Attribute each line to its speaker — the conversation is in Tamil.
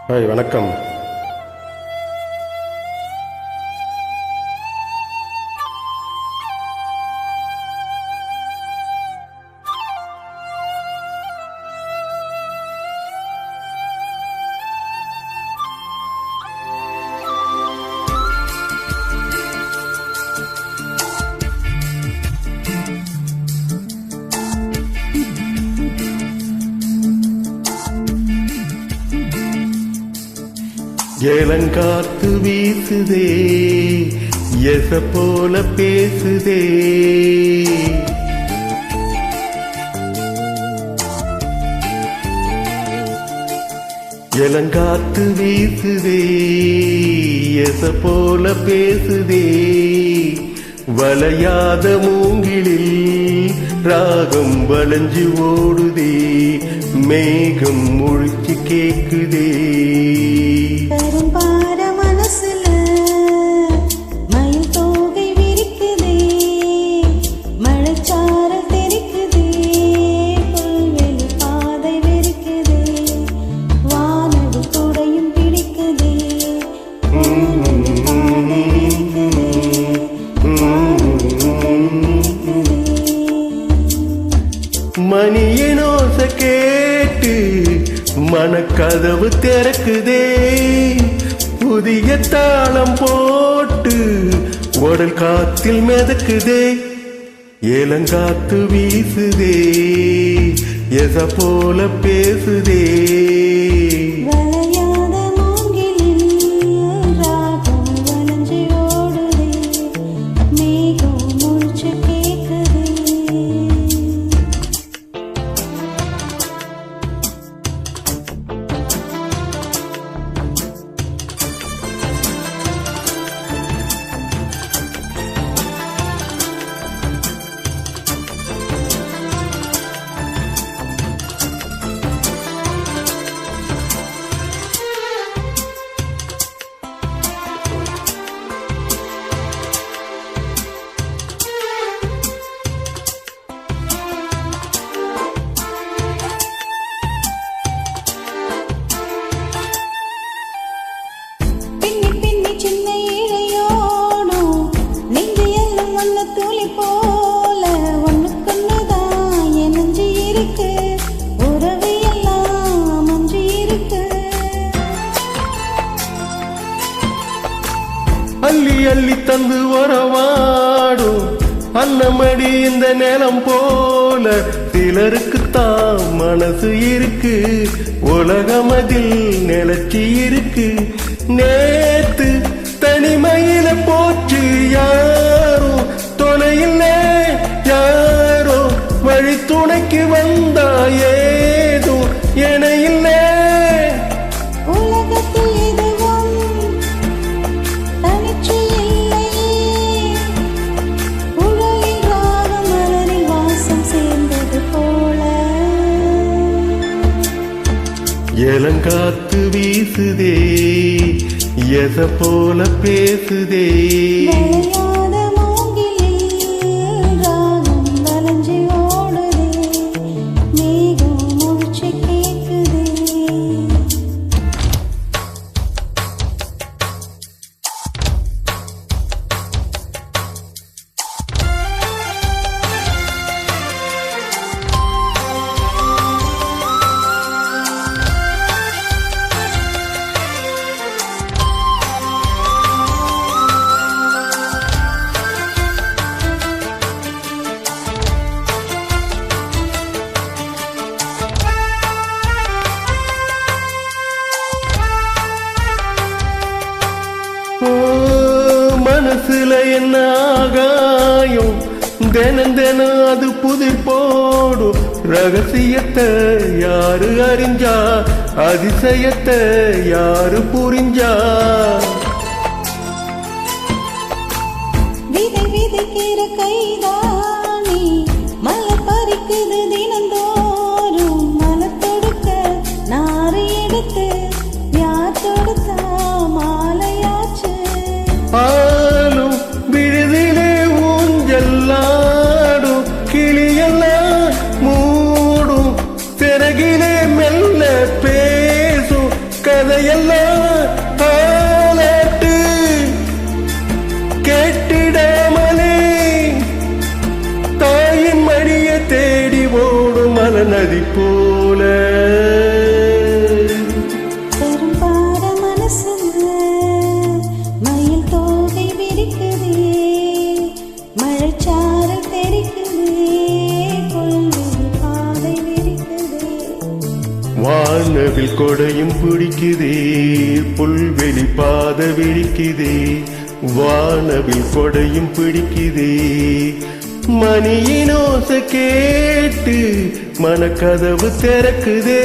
Speaker 1: ஹாய், வணக்கம். ஏலங்காத்து வீசுதே, எச போல பேசுதே. ஏலங்காத்து வீசுதே, எச போல பேசுதே. வளையாத மூங்கிலில் ராகம் வளைஞ்சு ஓடுதே, மேகம் முழிச்சு கேக்குதே. மணியின் ஓசை கேட்டு மனக்கதவு திறக்குதே, புதிய தாளம் போட்டு உடல் காத்தில் மிதக்குதே. ஏலங்காத்து வீசுதே, எச போல பேசுதே. அள்ளி அள்ளி தந்து வரவாடும் அன்னமடி இந்த நிலம் போல. சிலருக்குத்தான் மனசு இருக்கு, உலகமதில் நிலச்சி இருக்கு. நேத்து தனிமையில போச்சு யாரோ, தொலையில் யாரோ வழி துணைக்கு வந்தா ஏதோ என இல்லை. ஏலங்காத்து வீசுதே, எச போல பேசுதே. மனசுல என்ன ஆகாயம், தினம் தினம் அது புதிர் போடும். ரகசியத்தை யாரு அறிஞ்சா, அதிசயத்தை யாரு புரிஞ்சா.
Speaker 2: விதை விதைக்கிற கைதானி மலை பறிக்குது தினந்தோறும். மலை தொடுக்க நாறு எடுத்து யார் தொடுத்தா மாலையாச்சு.
Speaker 1: ஆளும் விழுதிலே ஊஞ்சல்லாடும், கிளியெல்லாம் மூடும், சிறகிலே மெல்ல பேசும் கதை கதையெல்லாம் தாலாட்டு கேட்டிடாமலே தாயின் மடிய தேடி ஓடும் மலநதி போல
Speaker 2: பெரும்பார மனசுல மயில் தோகை விரிக்குதே, மழைச்சாரல் தெரிக்குதே, கொள்ளும் பாதை விரிக்குதே.
Speaker 1: வானவில் கொடையும் பிடிக்குதே, புல்வெளி பாத விழிக்குதே. வானவில் கொடையும் பிடிக்குதே, மணியின் ஓசை கேட்டு மனக்கதவு திறக்குதே.